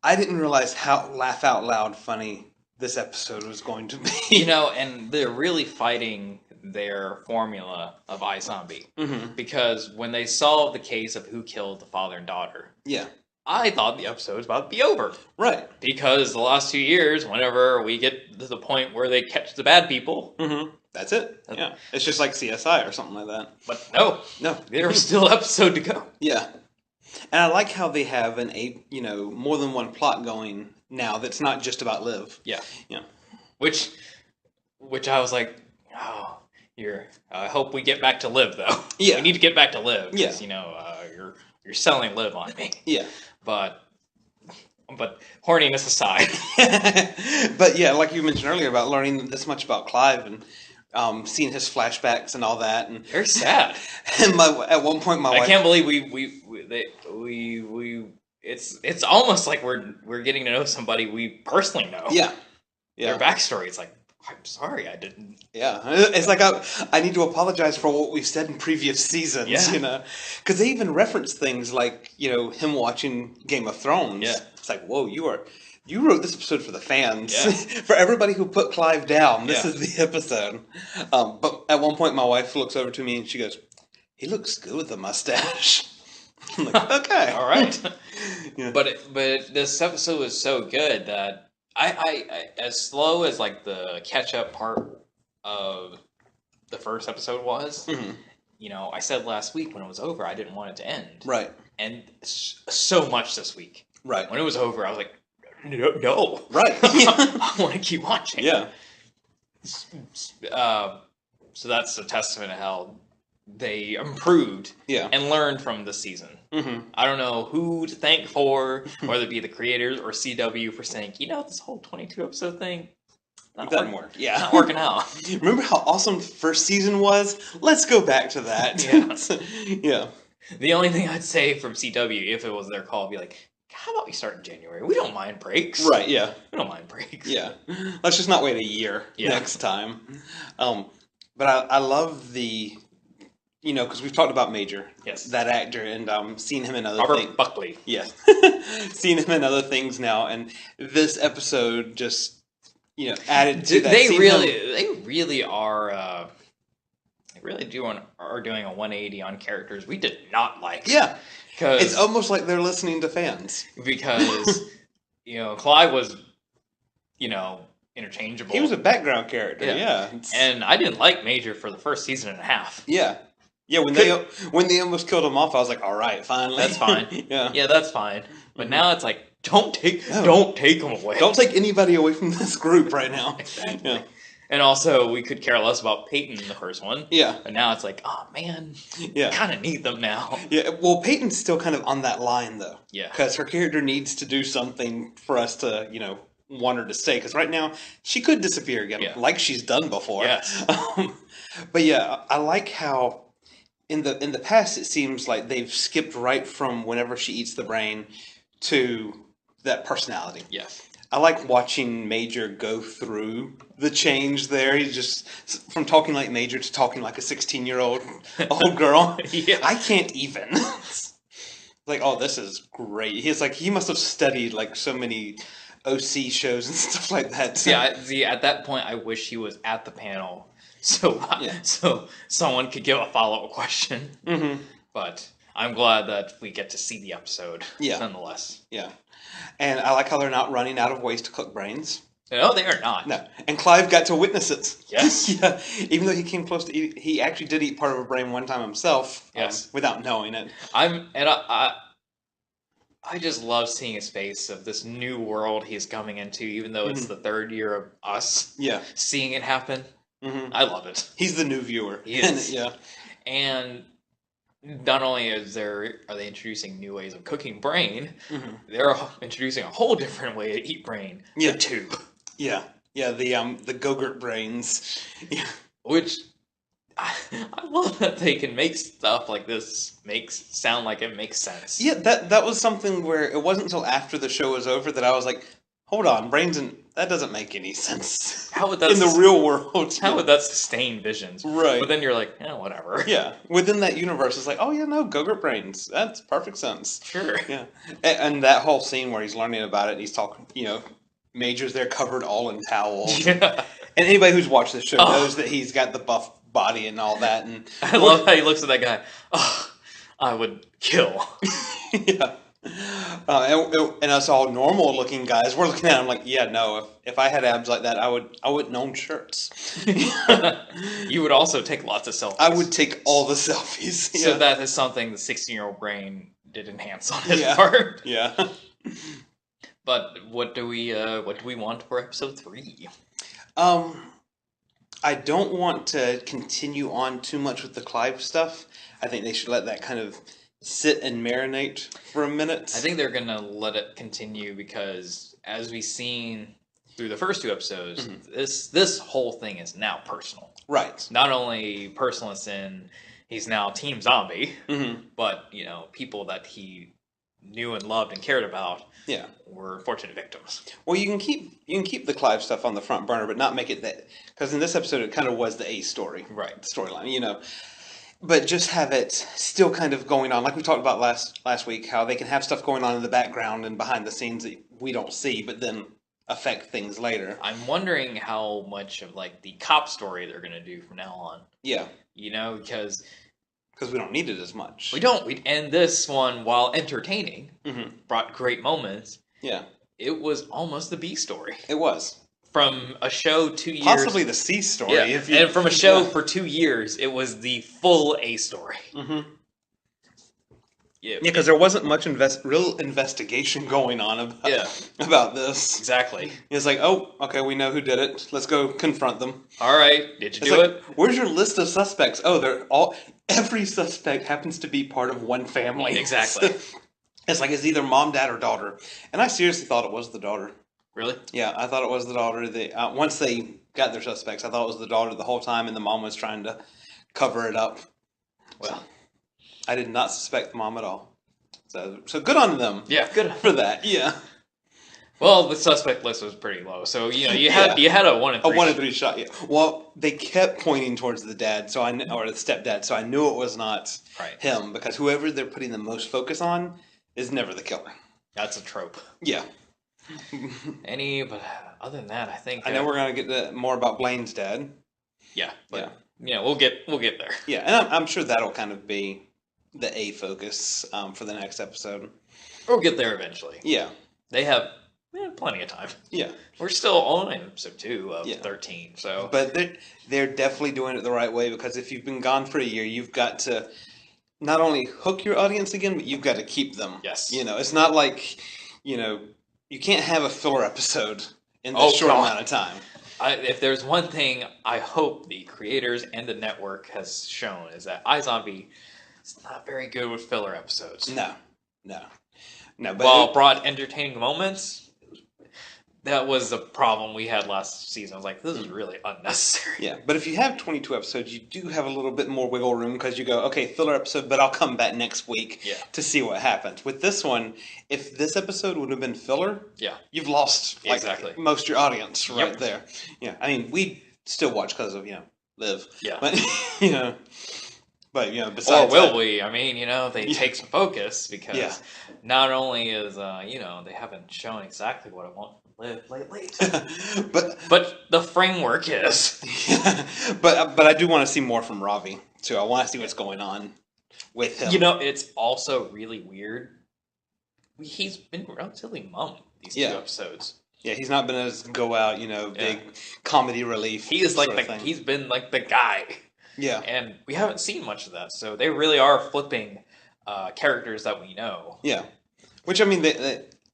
I didn't realize how laugh out loud funny this episode was going to be. And they're really fighting their formula of iZombie. Mm-hmm. Because when they solved the case of who killed the father and daughter, I thought the episode was about to be over. Right. Because the last 2 years, whenever we get to the point where they catch the bad people... Mm-hmm. That's it. Yeah. It's just like CSI or something like that. But no. There's still an episode to go. Yeah. And I like how they have more than one plot going now that's not just about Liv. Yeah. Yeah. Which I was like, oh, I hope we get back to Liv, though. Yeah. We need to get back to Liv. Because, you're selling Liv on me. Yeah. But horniness aside. But yeah, like you mentioned earlier about learning this much about Clive and seeing his flashbacks and all that, and very sad. And at one point, my wife, I can't believe we it's almost like we're getting to know somebody we personally know. Yeah. Yeah. Their backstory. It's like, I'm sorry, I didn't. Yeah, it's like I need to apologize for what we've said in previous seasons, Yeah. you know, because they even reference things like, you know, him watching Game of Thrones. Yeah. It's like, whoa, you wrote this episode for the fans, Yeah. for everybody who put Clive down. This Yeah. is the episode. But at one point, my wife looks over to me and she goes, "He looks good with a mustache." I'm like, okay, All right. Yeah. But this episode was so good that I as slow as like the catch up part of the first episode was, Mhm. you know, I said last week when it was over, I didn't want it to end. Right, And so much this week. right, When it was over, I was like, no. right. I want to keep watching. Yeah, So that's a testament to how they improved yeah. and learned from this season. Mm-hmm. I don't know who to thank for, whether it be the creators or CW for saying, you know, this whole 22 episode thing, It doesn't work. Yeah, not working out. Remember how awesome the first season was? Let's go back to that. Yeah. Yeah. The only thing I'd say from CW, if it was their call, would be like, how about we start in January? We don't mind breaks. Right. Yeah. We don't mind breaks. Yeah. Let's just not wait a year next time. But I love the, you know, because we've talked about Major, Yes. that actor, and seen him in other Robert things. Buckley. Yes, seen him in other things now, and this episode just, you know, added to that. They Seeing really are. They really are doing a 180 on characters we did not like. Yeah, Because it's almost like they're listening to fans. because you know, Clive was, you know, interchangeable. He was a background character. Yeah, And I didn't like Major for the first season and a half. yeah. When they almost killed him off, I was like, all right, finally, That's fine. Yeah, Yeah, that's fine. But now it's like, don't take him away. don't take anybody away from this group right now. Exactly. Yeah, And also, we could care less about Peyton in the first one. yeah, But now it's like, oh man, yeah. kind of need them now. Yeah, well, Peyton's still kind of on that line, though. Yeah. Because her character needs to do something for us to, you know, want her to stay. Because right now, she could disappear again, Yeah. like she's done before. Yes. But yeah, I like how in the past it seems like they've skipped right from whenever she eats the brain to that personality. Yes. I like watching Major go through the change there. He's just from talking like Major to talking like a 16-year-old old girl. Yeah. I can't even. Like, oh, this is great. He's like, he must have studied like so many OC shows and stuff like that. See, at that point, I wish he was at the panel so someone could give a follow-up question. Mm-hmm. But I'm glad that we get to see the episode. Yeah. Nonetheless. Yeah. And I like how they're not running out of ways to cook brains. No, they are not. No. And Clive got to witness it. Yes. Yeah. Even though he came close to eat, he actually did eat part of a brain one time himself. Yes. Without knowing it. I just love seeing his face of this new world he's coming into, even though it's the third year of us Yeah. seeing it happen. Mm-hmm. I love it. He's the new viewer. He is. Yeah. And not only are they introducing new ways of cooking brain, Mm-hmm. they're introducing a whole different way to eat brain. Yeah. The tube. Yeah. Yeah. The Go-Gurt brains. Yeah. Which I love that they can make stuff like this sound like it makes sense. Yeah. That was something where it wasn't until after the show was over that I was like, hold on, brains and that doesn't make any sense. How would that in the real world? How would that sustain visions? Right. But then you're like, whatever. Yeah. Within that universe, it's like, oh yeah, no, Go-Gurt brains. That's perfect sense. Sure. Yeah. And that whole scene where he's learning about it, and he's talking, you know, Major's there covered all in towels. Yeah. And anybody who's watched the show knows that he's got the buff body and all that. And I love how he looks at that guy. Oh, I would kill. yeah. And us all normal looking guys, we're looking at him like, yeah, no, if I had abs like that, I wouldn't own shirts. You would also take lots of selfies. I would take all the selfies. So Yeah. that is something the 16-year-old brain did enhance on his Yeah. part. Yeah. But what do we want for episode 3? I don't want to continue on too much with the Clive stuff. I think they should let that kind of sit and marinate for a minute. I think they're gonna let it continue because, as we've seen through the first 2 episodes, this whole thing is now personal. Right. Not only personal as in he's now Team Zombie, Mm-hmm. but people that he knew and loved and cared about Yeah. were unfortunate victims. Well, you can keep the Clive stuff on the front burner, but not make it that, because in this episode it kind of was the A story, Right. The storyline, you know. But just have it still kind of going on, like we talked about last week, how they can have stuff going on in the background and behind the scenes that we don't see, but then affect things later. I'm wondering how much of like the cop story they're going to do from now on. Yeah, You know, because we don't need it as much. we don't. We and this one, while entertaining, brought great moments. Yeah, It was almost the B story it was from a show 2 years. possibly the C story. Yeah, and from a show for 2 years, it was the full A story. Mm-hmm. Yeah, because there wasn't much real investigation going on about this. exactly. It's like, oh, okay, we know who did it. Let's go confront them. All right, did you It's do like, it? where's your list of suspects? Oh, every suspect happens to be part of one family. Exactly. It's like it's either mom, dad, or daughter. And I seriously thought it was the daughter. Really? Yeah, I thought it was the daughter. Once they got their suspects, I thought it was the daughter the whole time, and the mom was trying to cover it up. Well, I did not suspect the mom at all. So good on them. yeah, good. For that. Yeah. Well, the suspect list was pretty low, so you had a 1 in 3. A 1 in 3 shot. Yeah. Well, they kept pointing towards the dad, or the stepdad, so I knew it was not him, because whoever they're putting the most focus on is never the killer. That's a trope. Yeah. But other than that, I think I know we're gonna get more about Blaine's dad. Yeah, but we'll get there. Yeah, and I'm sure that'll kind of be the A focus for the next episode. We'll get there eventually. Yeah, they have plenty of time. Yeah, we're still only in episode 2 of 13, so. But they're definitely doing it the right way, because if you've been gone for a year, you've got to not only hook your audience again, but you've got to keep them. Yes, it's not like you can't have a filler episode in this short amount of time. If there's one thing I hope the creators and the network has shown, is that iZombie is not very good with filler episodes. No. But while brought entertaining moments, that was a problem we had last season. I was like, this is really unnecessary. Yeah, but if you have 22 episodes, you do have a little bit more wiggle room, because you go, okay, filler episode, but I'll come back next week to see what happens. With this one, if this episode would have been filler, you've lost most of your audience right there. Yeah, I mean, we still watch because of, Liv. Yeah. But, besides or will we? I mean, they take some focus, because not only is, they haven't shown exactly what I want from Liv lately, but the framework is. But I do want to see more from Ravi, too. I want to see what's going on with him. It's also really weird. He's been relatively mum these 2 episodes. Yeah, he's not been as go out, big comedy relief. He is he's been like the guy. Yeah. And we haven't seen much of that, so they really are flipping characters that we know. Yeah. Which, I mean,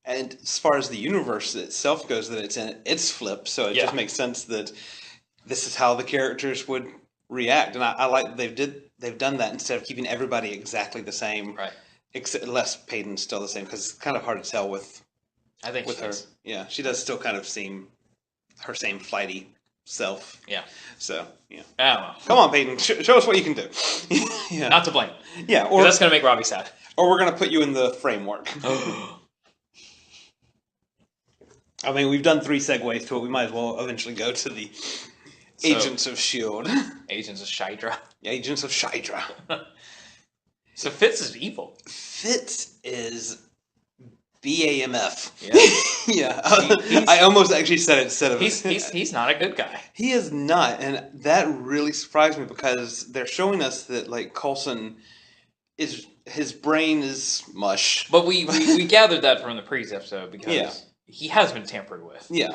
and as far as the universe itself goes that it's in, it's flipped, so it just makes sense that this is how the characters would react. And I like they've done that instead of keeping everybody exactly the same. Right. Unless Peyton's still the same, because it's kind of hard to tell with her. Yeah, she does still kind of seem her same flighty self. Yeah. So, yeah. I don't know. Come on, Peyton. Show us what you can do. Yeah. Not to blame. Yeah. Or that's going to make Robbie sad. Or we're going to put you in the framework. I mean, we've done 3 segues to it. We might as well eventually go to the Agents of S.H.I.D.R.A. Agents of S.H.I.D.R.A. Agents of S.H.I.D.R.A. So Fitz is evil. Fitz is BAMF. Yeah. I almost actually said it instead of... He's not a good guy. He is not, and that really surprised me, because they're showing us that, Coulson is... His brain is mush. But we gathered that from the previous episode, because he has been tampered with. Yeah.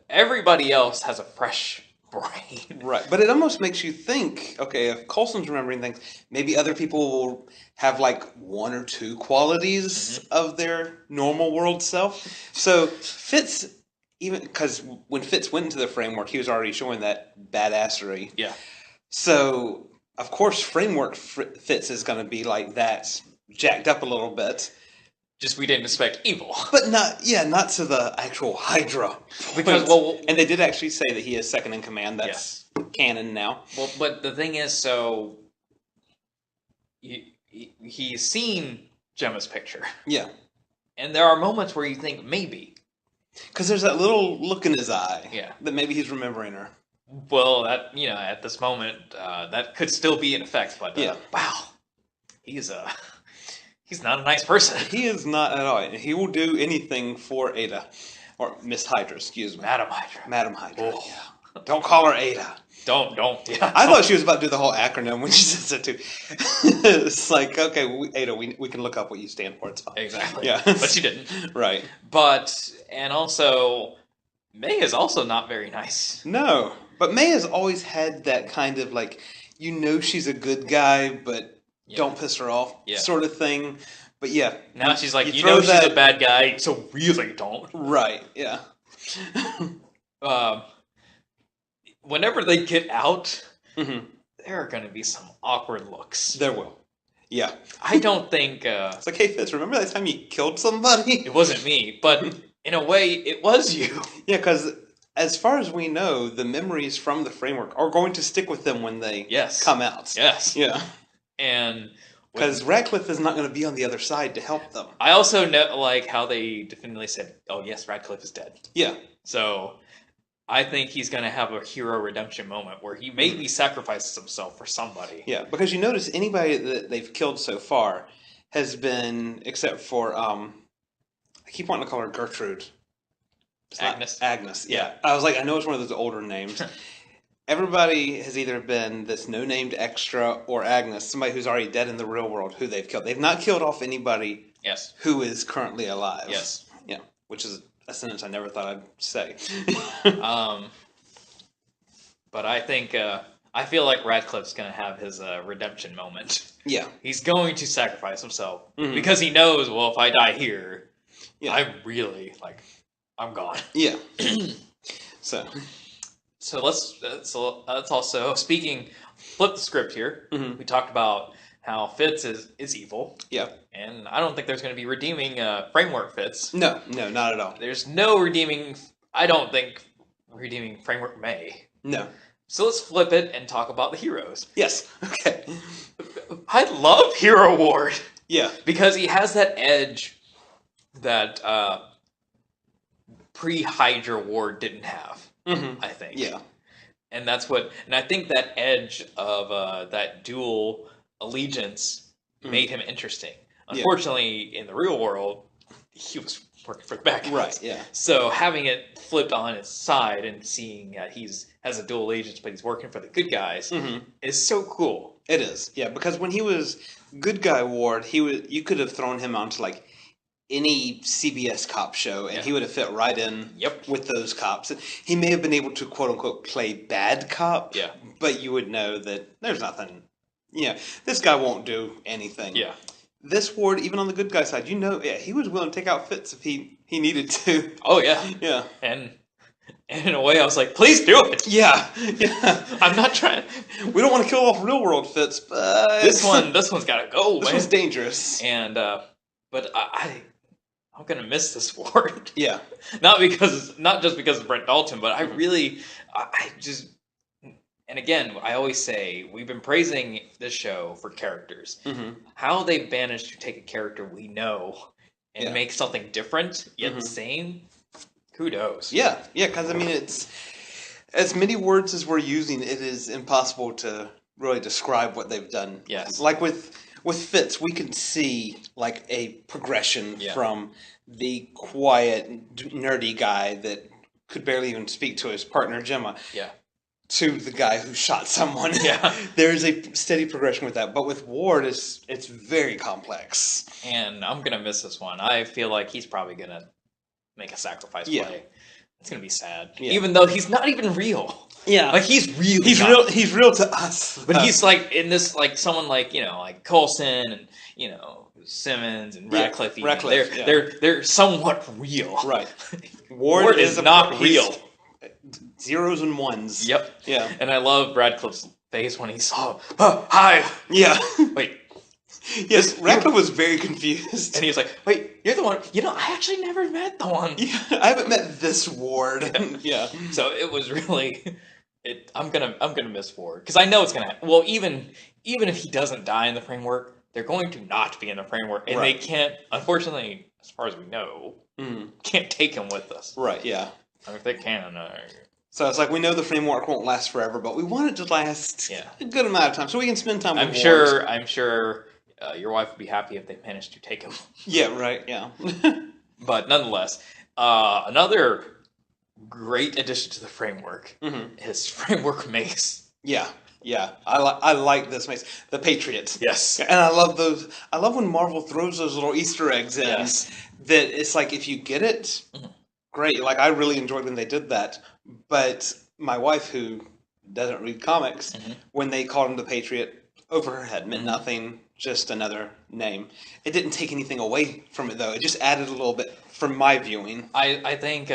Everybody else has a fresh brain. Right. But it almost makes you think, okay, if Coulson's remembering things, maybe other people will have 1 or 2 qualities of their normal world self. So Fitz, even because when Fitz went into the framework, he was already showing that badassery. Yeah. So, of course, framework Fitz is going to be like that, jacked up a little bit. Just we didn't expect evil. But not to the actual Hydra. Because, and they did actually say that he is second in command. That's canon now. Well, but the thing is, so he's seen Gemma's picture. Yeah. And there are moments where you think maybe. Because there's that little look in his eye. Yeah. That maybe he's remembering her. Well, that at this moment, that could still be in effect. But wow, he's not a nice person. He is not at all. He will do anything for Ada. Or Miss Hydra, excuse me. Madam Hydra. Madam Hydra, Oh. yeah. Don't call her Ada. Don't. Yeah. I thought she was about to do the whole acronym when she says it too. It's like, okay, Ada, we can look up what you stand for. It's fine. Exactly. Yeah. But she didn't. Right. And also, May is also not very nice. No. But May has always had that kind of like, she's a good guy, but don't piss her off sort of thing. But yeah. Now she's like, she's a bad guy, so really don't. Right, yeah. Whenever they get out, there are going to be some awkward looks. There will. Yeah. I don't think... it's like, hey, Fitz, remember that time you killed somebody? It wasn't me, but in a way, it was you. Yeah, because as far as we know, the memories from the framework are going to stick with them when they come out. Yes. Yeah. And... Because Radcliffe is not going to be on the other side to help them. I also know, like, how they definitively said, oh, yes, Radcliffe is dead. Yeah. So, I think he's going to have a hero redemption moment where he maybe sacrifices himself for somebody. Yeah, because you notice anybody that they've killed so far has been, except for, I keep wanting to call her Gertrude. Agnes, yeah. I was like, I know it's one of those older names. Everybody has either been this no-named extra or Agnes, somebody who's already dead in the real world who they've killed. They've not killed off anybody who is currently alive. Yes. Yeah, which is a sentence I never thought I'd say. But I think, I feel like Radcliffe's going to have his redemption moment. Yeah. He's going to sacrifice himself because he knows, well, if I die here, I really, I'm gone. Yeah. So let's also, flip the script here. We talked about how Fitz is evil. Yeah. And I don't think there's going to be redeeming framework Fitz. No, not at all. There's no redeeming, I don't think, redeeming framework May. No. So let's flip it and talk about the heroes. Yes. Okay. I love Hero Ward. Yeah. Because he has that edge that pre-Hydra Ward didn't have. I think. Yeah. And I think that edge of that dual allegiance made him interesting. Unfortunately, in the real world, he was working for the bad guys. Right, yeah. So having it flipped on its side and seeing that has a dual allegiance, but he's working for the good guys, is so cool. It is, yeah, because when he was good guy Ward, you could have thrown him onto any CBS cop show, and he would have fit right in with those cops. He may have been able to, quote-unquote, play bad cop, but you would know that there's nothing. Yeah, this guy won't do anything. Yeah. This Ward, even on the good guy side, he was willing to take out Fitz if he needed to. Oh, yeah. Yeah. And in a way, I was like, please do it! Yeah. I'm not trying... We don't want to kill off real-world Fitz, but... This one's gotta go, This one's dangerous. And, but I'm gonna miss this Ward. Yeah. Not just because of Brent Dalton, but I just, and again, I always say, we've been praising this show for characters. How they've managed to take a character we know and make something different, yet the same, kudos. Yeah, because it's, as many words as we're using, it is impossible to really describe what they've done. Yes. Like with Fitz, we can see a progression from the quiet, nerdy guy that could barely even speak to his partner Gemma, to the guy who shot someone. Yeah, there's a steady progression with that. But with Ward, it's very complex. And I'm gonna miss this one. I feel like he's probably gonna make a sacrifice play. It's gonna be sad, even though he's not even real. Yeah, he's really real. He's real to us, but he's in this someone like Coulson and Simmons and Radcliffe. They're somewhat real. Right. Ward is not real. Zeros and ones. Yep. Yeah. And I love Radcliffe's face when he saw. Oh, hi. Yeah. Wait. Yes, Radcliffe was very confused, and he was like, "Wait, you're the one." I actually never met the one. Yeah, I haven't met this Ward. Yeah. So it was really. I'm gonna miss Ward because I know it's gonna. Well, even if he doesn't die in the framework, they're going to not be in the framework, and Right. they can't. Unfortunately, as far as we know, can't take them with us. Right. Yeah. I mean, if they can, So it's like we know the framework won't last forever, but we want it to last Yeah. a good amount of time, so we can spend time with I'm Wars. sure your wife would be happy if they managed to take him. Yeah. Right. Yeah. But nonetheless, another great addition to the framework is Framework Mace. Yeah. Yeah. I like this mace, the Patriot. Yes. And I love those. I love when Marvel throws those little Easter eggs in. Yes. That it's like if you get it, great. Like I really enjoyed when they did that. But my wife, who doesn't read comics, when they called him the Patriot, over her head meant nothing. Just another name. It didn't take anything away from it though. It just added a little bit from my viewing. I think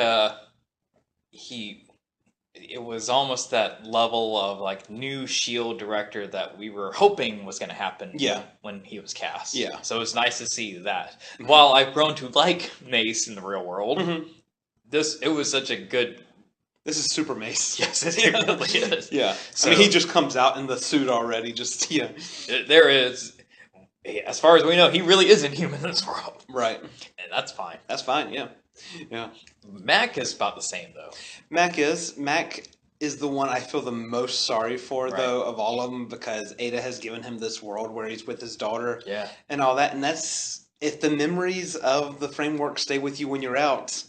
it was almost that level of like new S.H.I.D.R.A director that we were hoping was going to happen. Yeah. When he was cast. Yeah. So it was nice to see that. While I've grown to like Mace in the real world, it was such a good. This is Super Mace. Yes, it really is. Yeah. So, I mean, he just comes out in the suit already. Just yeah. There is, as far as we know, he really is inhuman in this world. Right. And that's fine. That's fine. Yeah. Yeah. Mac is about the same though. Mac is the one I feel the most sorry for though of all of them, because Ada has given him this world where he's with his daughter. Yeah. And all that, and that's if the memories of the framework stay with you when you're out.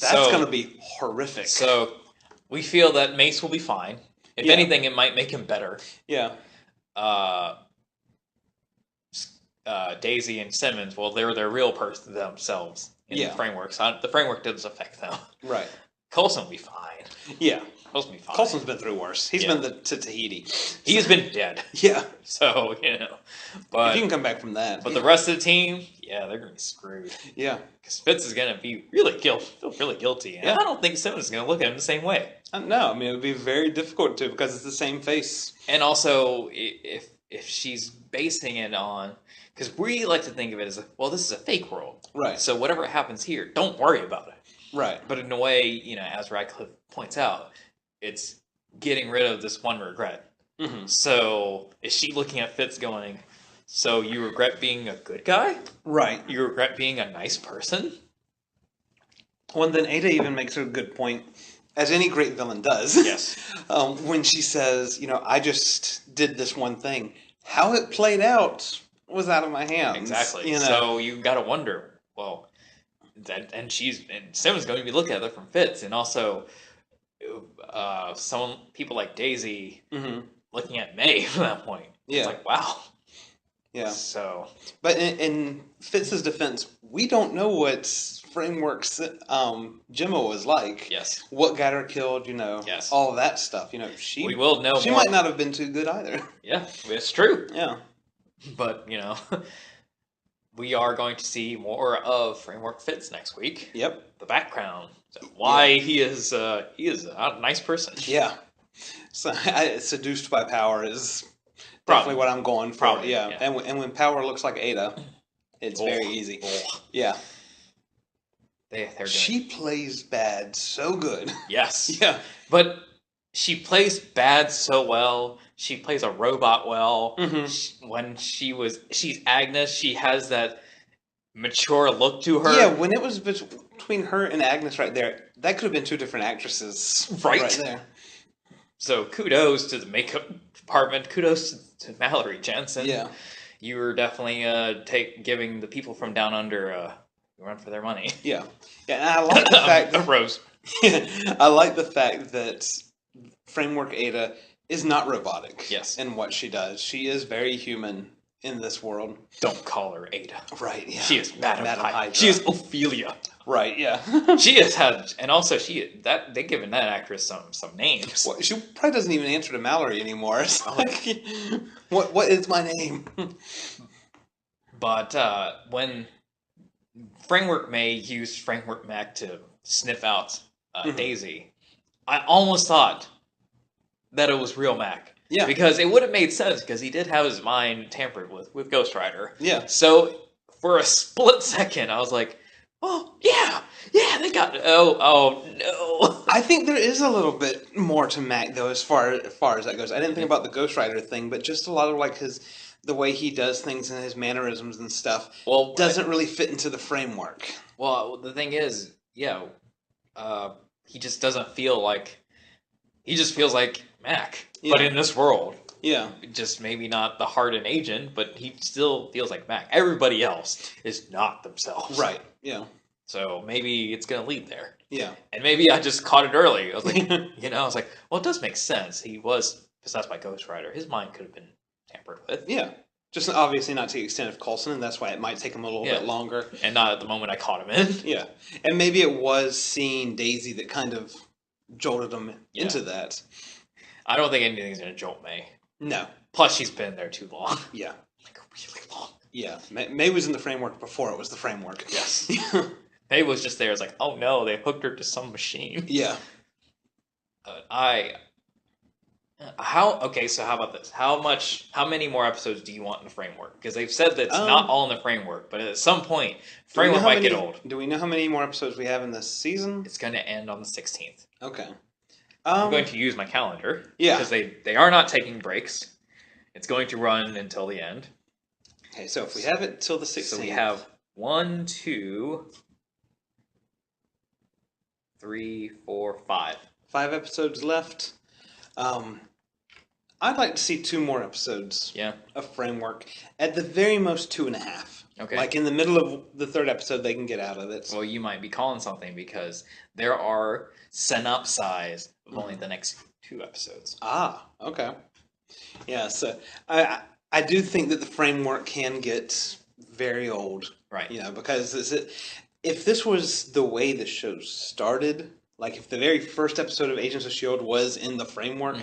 That's going to be horrific. So, we feel that Mace will be fine. If anything, it might make him better. Yeah. Daisy and Simmons, well, they're their real person themselves in the framework. So the framework doesn't affect them. Right. Coulson will be fine. Yeah. Coulson will be fine. Coulson's been through worse. He's been to Tahiti. He's been dead. Yeah. So, But if you can come back from that. But the rest of the team, they're going to be screwed. Yeah. Because Fitz is going to be feel really guilty. And I don't think Simmons is going to look at him the same way. No, I mean, it would be very difficult to, because it's the same face. And also, if she's basing it on... Because we like to think of it as, well, this is a fake world. Right. So whatever happens here, don't worry about it. Right. But in a way, as Radcliffe points out, it's getting rid of this one regret. Mm-hmm. So is she looking at Fitz going, so you regret being a good guy? Right. You regret being a nice person? Well, and then Ada even makes a good point, as any great villain does. Yes. When she says, I just did this one thing. How it played out was out of my hands. Exactly. So you got to wonder, well, and Simmons going to be looking at it from Fitz, and also some people like Daisy looking at May from that point. Yeah. It's like, wow. Yeah. So, but in Fitz's defense, we don't know what Framework's Gemma was like. Yes. What got her killed? Yes. All of that stuff. We will know. She might not have been too good either. Yeah, it's true. Yeah. But we are going to see more of Framework Fitz next week. Yep. The background, why he is a nice person. Yeah. So seduced by power is definitely what I'm going for. Probably, yeah. And when power looks like Ada, it's very easy. Yeah. They're doing she plays bad so good. Yes. Yeah. But she plays bad so well. She plays a robot well. When she's Agnes, she has that mature look to her. Yeah, when it was between her and Agnes right there, that could have been two different actresses right there. So kudos to the makeup department. Kudos to Mallory Jensen. Yeah. You were definitely giving the people from Down Under a run for their money. Yeah. Yeah, and I like the fact that Rose. I like the fact that Framework Ada is not robotic. Yes. In what she does. She is very human in this world. Don't call her Ada. Right, yeah. She is Madam Hydra. She is Ophelia. Right, yeah. She has had, and also they've given that actress some names. Well, she probably doesn't even answer to Mallory anymore. It's like, what is my name? But when Framework May used Framework Mac to sniff out Daisy, I almost thought that it was real Mac. Yeah. Because it would have made sense, because he did have his mind tampered with Ghost Rider. Yeah. So for a split second, I was like, oh, yeah, they got it. Oh, no. I think there is a little bit more to Mac, though, as far as that goes. I didn't think about the Ghost Rider thing, but just a lot of, like, the way he does things and his mannerisms and stuff Well, doesn't really fit into the framework. Well, the thing is, yeah, he just doesn't feel like he just feels like Mac, but Yeah. in this world. Yeah. Just maybe not the hardened agent, but he still feels like Mac. Everybody else is not themselves. Right. Yeah. So maybe it's going to lead there. Yeah. And maybe I just caught it early. I was like, I was like, well, it does make sense. He was possessed by Ghost Rider. His mind could have been tampered with. Yeah. Just obviously not to the extent of Coulson, and that's why it might take him a little bit longer. And not at the moment I caught him in. Yeah. And maybe it was seeing Daisy that kind of jolted him into that. I don't think anything's going to jolt May. No. Plus, she's been there too long. Yeah. Like, really long. Yeah. May was in the framework before it was the framework. Yes. May was just there. It's like, oh no, they hooked her to some machine. Yeah. Okay, so how about this? How many more episodes do you want in the framework? Because they've said that it's not all in the framework, but at some point, framework might get old. Do we know how many more episodes we have in this season? It's going to end on the 16th. Okay. I'm going to use my calendar. Yeah. Because they are not taking breaks. It's going to run until the end. Okay, so if we have it till the 16th. So we have 1, 2, 3, 4, 5. 5 episodes left. I'd like to see 2 more episodes of Framework. At the very most, 2.5. Okay. Like in the middle of the 3rd episode, they can get out of it. Well, you might be calling something because there are synopsize of only the next 2 episodes. Ah, okay. Yeah, so I do think that the Framework can get very old. Right. You know, because if this was the way the show started, like if the very first episode of Agents of S.H.I.D.R.A. was in the Framework,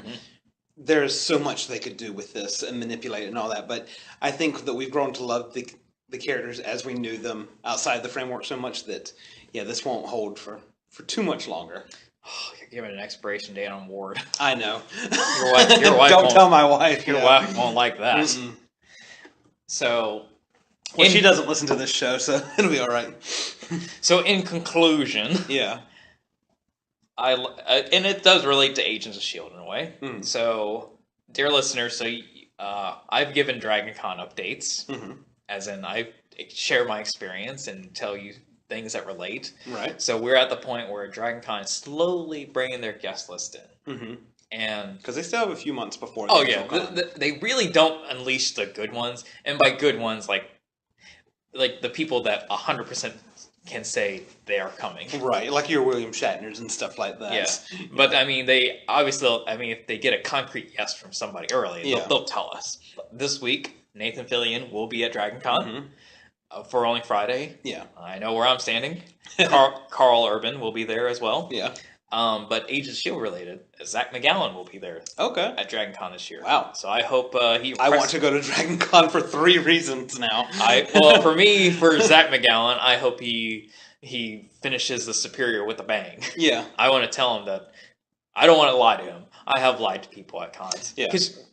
there's so much they could do with this and manipulate it and all that. But I think that we've grown to love the characters as we knew them outside the Framework so much that, this won't hold for too much longer. Oh, you're giving an expiration date on Ward. I know. Your wife Don't tell my wife. Your wife won't like that. Mm-mm. So... Well, she doesn't listen to this show, so it'll be all right. So in conclusion... Yeah. And it does relate to Agents of S.H.I.E.L.D. in a way. Mm. So, dear listeners, I've given DragonCon updates, as in I share my experience and tell you things that relate. Right. So we're at the point where DragonCon is slowly bringing their guest list in. Mm-hmm. And because they still have a few months before. They really don't unleash the good ones, and by good ones, like the people that 100% can say they are coming. Right, like your William Shatners and stuff like that. Yeah, but I mean, they obviously, if they get a concrete yes from somebody early, they'll tell us. This week, Nathan Fillion will be at DragonCon for only Friday. Yeah. I know where I'm standing. Carl Urban will be there as well. Yeah. But Agents of S.H.I.E.L.D. related, Zach McGowan will be there. Okay. At DragonCon this year. Wow. So I hope he. I want to go to DragonCon for 3 reasons now. For Zach McGowan, I hope he finishes the Superior with a bang. Yeah. I want to tell him that I don't want to lie to him. I have lied to people at cons. Yeah. Because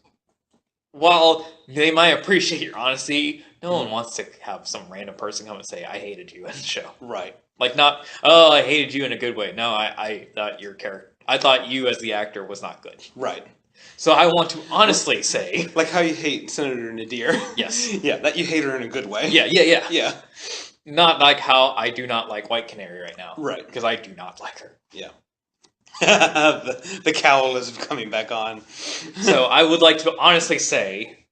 while they might appreciate your honesty, no one wants to have some random person come and say, "I hated you" in the show. Right. Like not, "Oh, I hated you in a good way." No, I thought your character. I thought you as the actor was not good. Right. So I want to honestly say... Like how you hate Senator Nadir. Yes. Yeah, that you hate her in a good way. Yeah. Yeah. Not like how I do not like White Canary right now. Right. Because I do not like her. Yeah. the cowl is coming back on. So I would like to honestly say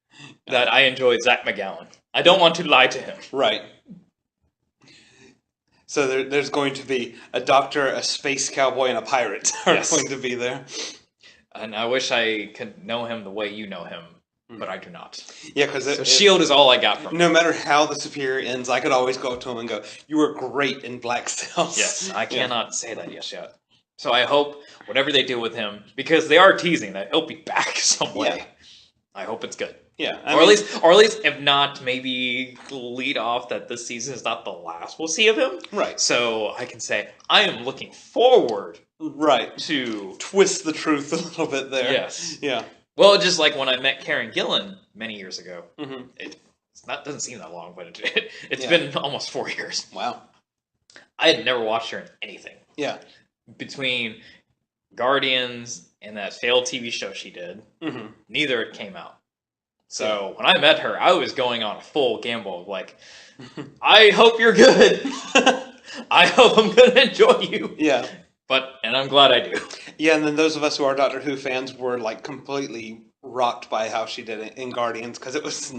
that I enjoyed Zach McGowan. I don't want to lie to him. Right. So there's going to be a doctor, a space cowboy, and a pirate are going to be there. And I wish I could know him the way you know him, but I do not. Yeah, because S.H.I.E.L.D. is all I got from him. No matter how the Superior ends, I could always go up to him and go, "You were great in Black Sails." Yes, I cannot say that yet. So I hope whatever they do with him, because they are teasing that he'll be back some way. Yeah. I hope it's good. Yeah, or at least, if not, maybe lead off that this season is not the last we'll see of him. Right. So I can say I am looking forward. Right. To twist the truth a little bit there. Yes. Yeah. Well, just like when I met Karen Gillan many years ago. Mm-hmm. It doesn't seem that long, but it's been almost 4 years. Wow. I had never watched her in anything. Yeah. Between Guardians and that failed TV show she did, neither came out. So when I met her, I was going on a full gamble of like, I hope you're good. I hope I'm going to enjoy you. Yeah. And I'm glad I do. Yeah, and then those of us who are Doctor Who fans were like completely rocked by how she did it in Guardians, because it was,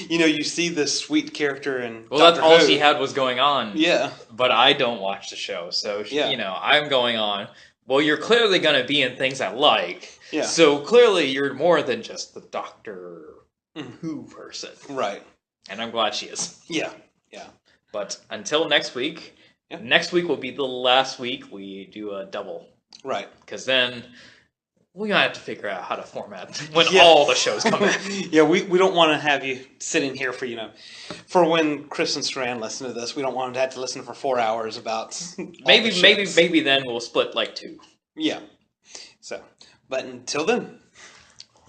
you see this sweet character and that's all she had was going on. Yeah. But I don't watch the show, so Yeah. I'm going on. Well, you're clearly going to be in things I like. Yeah. So clearly you're more than just the Doctor Who person. Right. And I'm glad she is. Yeah. Yeah. But until next week, next week will be the last week we do a double. Right. Because then we're going to have to figure out how to format when all the shows come back. Yeah, we don't want to have you sitting here for, for when Chris and Strand listen to this. We don't want them to have to listen for 4 hours about maybe then we'll split like 2. Yeah. So, but until then.